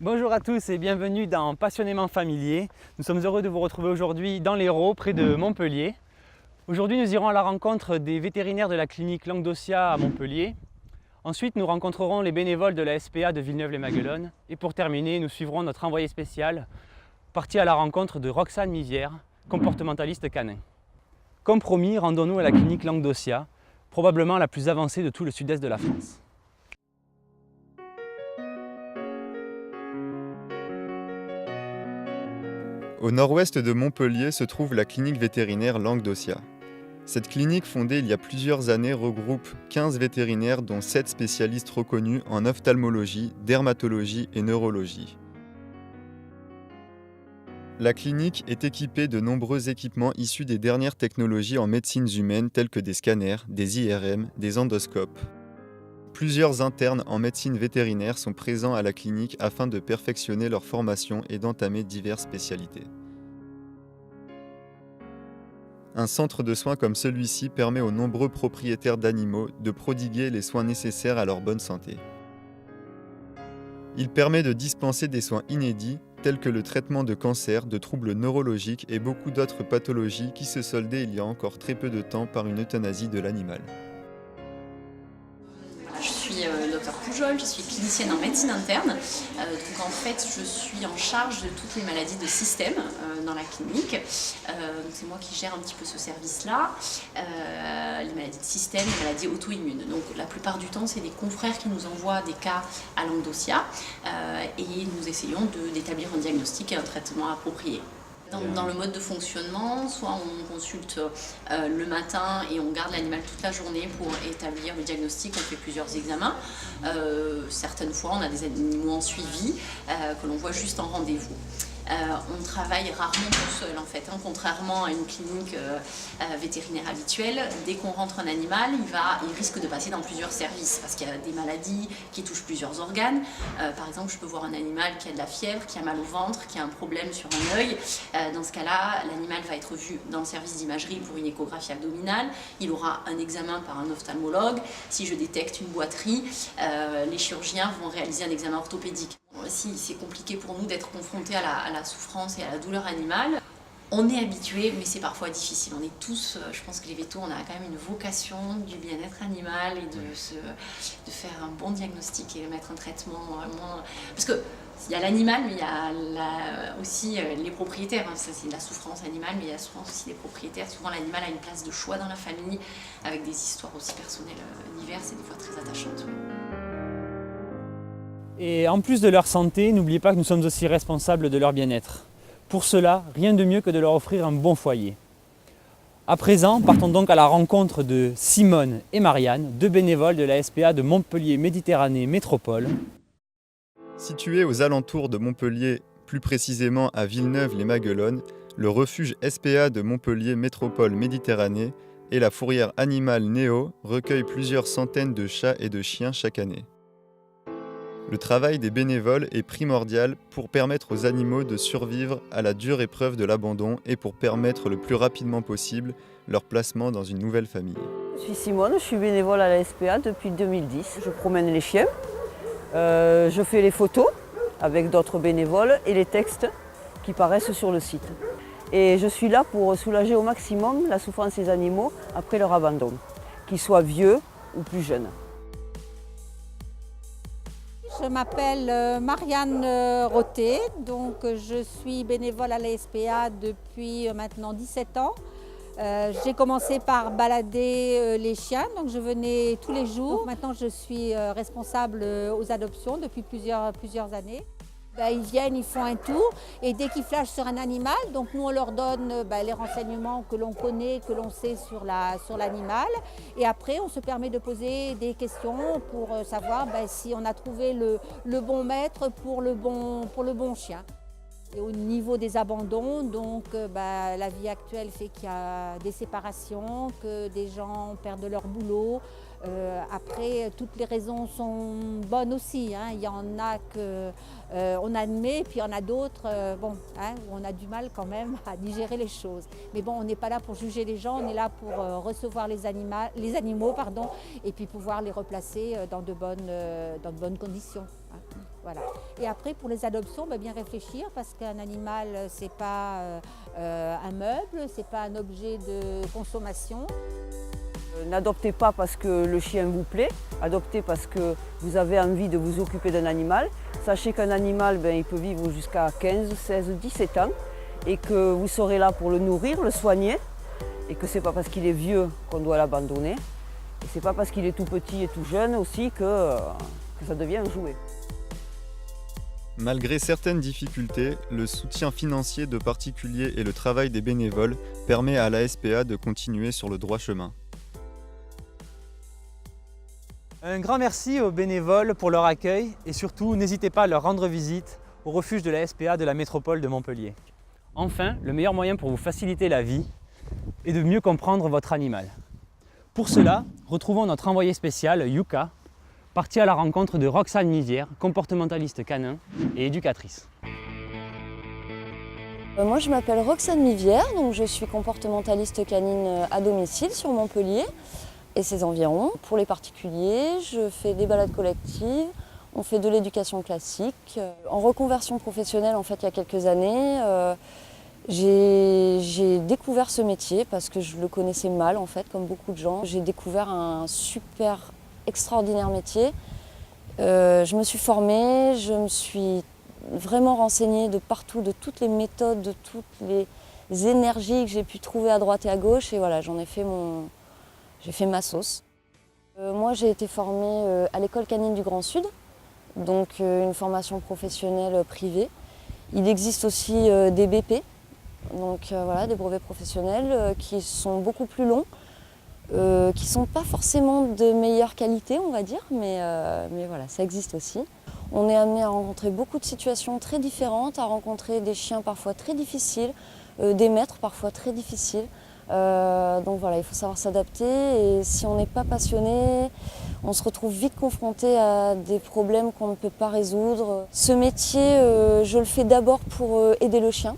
Bonjour à tous et bienvenue dans Passionnément familier. Nous sommes heureux de vous retrouver aujourd'hui dans l'Hérault, près de Montpellier. Aujourd'hui, nous irons à la rencontre des vétérinaires de la clinique Langue d'Ossia à Montpellier. Ensuite, nous rencontrerons les bénévoles de la SPA de Villeneuve-les-Maguelones. Et pour terminer, nous suivrons notre envoyé spécial, parti à la rencontre de Roxane Mivière, comportementaliste canin. Comme promis, rendons-nous à la clinique Langue d'Ossia, probablement la plus avancée de tout le sud-est de la France. Au nord-ouest de Montpellier se trouve la clinique vétérinaire Langue d'Ossia. Cette clinique fondée il y a plusieurs années regroupe 15 vétérinaires dont 7 spécialistes reconnus en ophtalmologie, dermatologie et neurologie. La clinique est équipée de nombreux équipements issus des dernières technologies en médecine humaine tels que des scanners, des IRM, des endoscopes. Plusieurs internes en médecine vétérinaire sont présents à la clinique afin de perfectionner leur formation et d'entamer diverses spécialités. Un centre de soins comme celui-ci permet aux nombreux propriétaires d'animaux de prodiguer les soins nécessaires à leur bonne santé. Il permet de dispenser des soins inédits tels que le traitement de cancer, de troubles neurologiques et beaucoup d'autres pathologies qui se soldaient il y a encore très peu de temps par une euthanasie de l'animal. Je suis Dr Pujol, je suis clinicienne en médecine interne. Donc en fait, je suis en charge de toutes les maladies de système dans la clinique. Donc c'est moi qui gère un petit peu ce service-là. Les maladies de système, les maladies auto-immunes. Donc la plupart du temps, c'est des confrères qui nous envoient des cas à Langue d'Ossia et nous essayons d'établir un diagnostic et un traitement approprié. Dans le mode de fonctionnement, soit on consulte le matin et on garde l'animal toute la journée pour établir le diagnostic, on fait plusieurs examens. Certaines fois, on a des animaux en suivi que l'on voit juste en rendez-vous. On travaille rarement tout seul en fait, contrairement à une clinique vétérinaire habituelle. Dès qu'on rentre un animal, il risque de passer dans plusieurs services parce qu'il y a des maladies qui touchent plusieurs organes. Par exemple, je peux voir un animal qui a de la fièvre, qui a mal au ventre, qui a un problème sur un œil. Dans ce cas-là, l'animal va être vu dans le service d'imagerie pour une échographie abdominale. Il aura un examen par un ophtalmologue. Si je détecte une boiterie, les chirurgiens vont réaliser un examen orthopédique. Si c'est compliqué pour nous d'être confrontés à la souffrance et à la douleur animale, on est habitué, mais c'est parfois difficile. On est tous, je pense que les vétos, on a quand même une vocation du bien-être animal et de faire un bon diagnostic et de mettre un traitement vraiment... Parce que il y a l'animal, mais il y a aussi les propriétaires. Ça, c'est la souffrance animale, mais il y a souvent aussi les propriétaires. Souvent, l'animal a une place de choix dans la famille, avec des histoires aussi personnelles diverses et des fois très attachantes. Et en plus de leur santé, n'oubliez pas que nous sommes aussi responsables de leur bien-être. Pour cela, rien de mieux que de leur offrir un bon foyer. À présent, partons donc à la rencontre de Simone et Marianne, deux bénévoles de la SPA de Montpellier Méditerranée Métropole. Situé aux alentours de Montpellier, plus précisément à Villeneuve-les-Maguelones, le refuge SPA de Montpellier Métropole Méditerranée et la fourrière animale Néo recueillent plusieurs centaines de chats et de chiens chaque année. Le travail des bénévoles est primordial pour permettre aux animaux de survivre à la dure épreuve de l'abandon et pour permettre le plus rapidement possible leur placement dans une nouvelle famille. Je suis Simone, je suis bénévole à la SPA depuis 2010. Je promène les chiens, je fais les photos avec d'autres bénévoles et les textes qui paraissent sur le site. Et je suis là pour soulager au maximum la souffrance des animaux après leur abandon, qu'ils soient vieux ou plus jeunes. Je m'appelle Marianne Roté, donc je suis bénévole à la SPA depuis maintenant 17 ans. J'ai commencé par balader les chiens, donc je venais tous les jours. Donc maintenant je suis responsable aux adoptions depuis plusieurs années. Ils viennent, ils font un tour et dès qu'ils flashent sur un animal, donc nous on leur donne les renseignements que l'on connaît, que l'on sait sur l'animal. Et après on se permet de poser des questions pour savoir si on a trouvé le bon maître pour le bon chien. Et au niveau des abandons, donc la vie actuelle fait qu'il y a des séparations, que des gens perdent leur boulot. Après, toutes les raisons sont bonnes aussi. Il y en a qu'on admet, puis il y en a d'autres où on a du mal quand même à digérer les choses. Mais bon, on n'est pas là pour juger les gens, on est là pour recevoir les animaux, et puis pouvoir les replacer dans de bonnes conditions. Voilà. Voilà. Et après, pour les adoptions, bien réfléchir parce qu'un animal, c'est pas un meuble, c'est pas un objet de consommation. N'adoptez pas parce que le chien vous plaît, adoptez parce que vous avez envie de vous occuper d'un animal. Sachez qu'un animal, il peut vivre jusqu'à 15, 16, 17 ans et que vous serez là pour le nourrir, le soigner et que c'est pas parce qu'il est vieux qu'on doit l'abandonner. Et c'est pas parce qu'il est tout petit et tout jeune aussi que ça devient un jouet. Malgré certaines difficultés, le soutien financier de particuliers et le travail des bénévoles permet à la SPA de continuer sur le droit chemin. Un grand merci aux bénévoles pour leur accueil et surtout n'hésitez pas à leur rendre visite au refuge de la SPA de la métropole de Montpellier. Enfin, le meilleur moyen pour vous faciliter la vie est de mieux comprendre votre animal. Pour cela, retrouvons notre envoyée spéciale, Yuka, partie à la rencontre de Roxane Mivière, comportementaliste canin et éducatrice. Moi je m'appelle Roxane Mivière, donc je suis comportementaliste canine à domicile sur Montpellier et ses environs. Pour les particuliers, je fais des balades collectives, on fait de l'éducation classique. En reconversion professionnelle, en fait, il y a quelques années, j'ai découvert ce métier parce que je le connaissais mal, en fait, comme beaucoup de gens. J'ai découvert un super extraordinaire métier. Je me suis formée, je me suis vraiment renseignée de partout, de toutes les méthodes, de toutes les énergies que j'ai pu trouver à droite et à gauche. Et voilà, j'ai fait ma sauce. Moi, j'ai été formée à l'école canine du Grand Sud, donc une formation professionnelle privée. Il existe aussi des BP, donc voilà, des brevets professionnels qui sont beaucoup plus longs, qui ne sont pas forcément de meilleure qualité, on va dire, mais voilà, ça existe aussi. On est amené à rencontrer beaucoup de situations très différentes, à rencontrer des chiens parfois très difficiles, des maîtres parfois très difficiles. Donc voilà, il faut savoir s'adapter et si on n'est pas passionné, on se retrouve vite confronté à des problèmes qu'on ne peut pas résoudre. Ce métier, je le fais d'abord pour aider le chien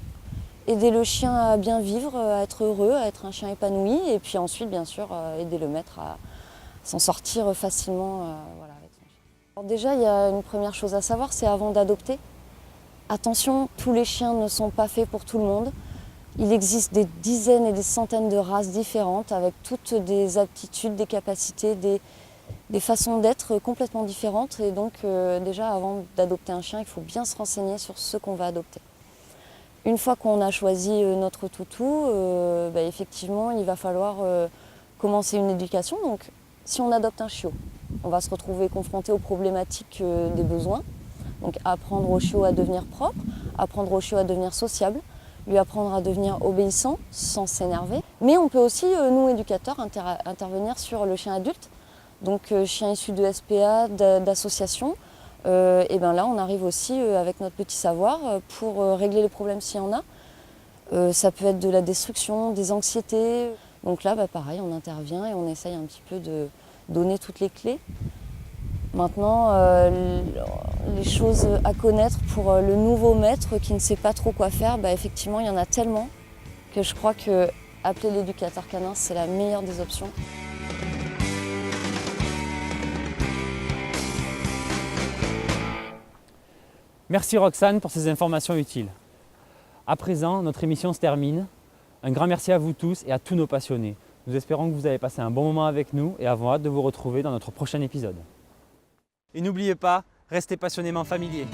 à bien vivre, à être heureux, à être un chien épanoui et puis ensuite bien sûr aider le maître à s'en sortir facilement voilà, avec son chien. Alors déjà, il y a une première chose à savoir, c'est avant d'adopter. Attention, tous les chiens ne sont pas faits pour tout le monde. Il existe des dizaines et des centaines de races différentes avec toutes des aptitudes, des capacités, des façons d'être complètement différentes. Et donc déjà avant d'adopter un chien, il faut bien se renseigner sur ce qu'on va adopter. Une fois qu'on a choisi notre toutou, effectivement il va falloir commencer une éducation. Donc si on adopte un chiot, on va se retrouver confronté aux problématiques des besoins. Donc apprendre au chiot à devenir propre, apprendre au chiot à devenir sociable, lui apprendre à devenir obéissant sans s'énerver. Mais on peut aussi, nous éducateurs, intervenir sur le chien adulte, donc chien issu de SPA, d'associations. Et bien là, on arrive aussi avec notre petit savoir pour régler les problèmes s'il y en a. Ça peut être de la destruction, des anxiétés. Donc là, pareil, on intervient et on essaye un petit peu de donner toutes les clés. Maintenant, les choses à connaître pour le nouveau maître qui ne sait pas trop quoi faire, effectivement, il y en a tellement que je crois que appeler l'éducateur canin, c'est la meilleure des options. Merci Roxane pour ces informations utiles. À présent, notre émission se termine. Un grand merci à vous tous et à tous nos passionnés. Nous espérons que vous avez passé un bon moment avec nous et avons hâte de vous retrouver dans notre prochain épisode. Et n'oubliez pas, restez passionnément familiers.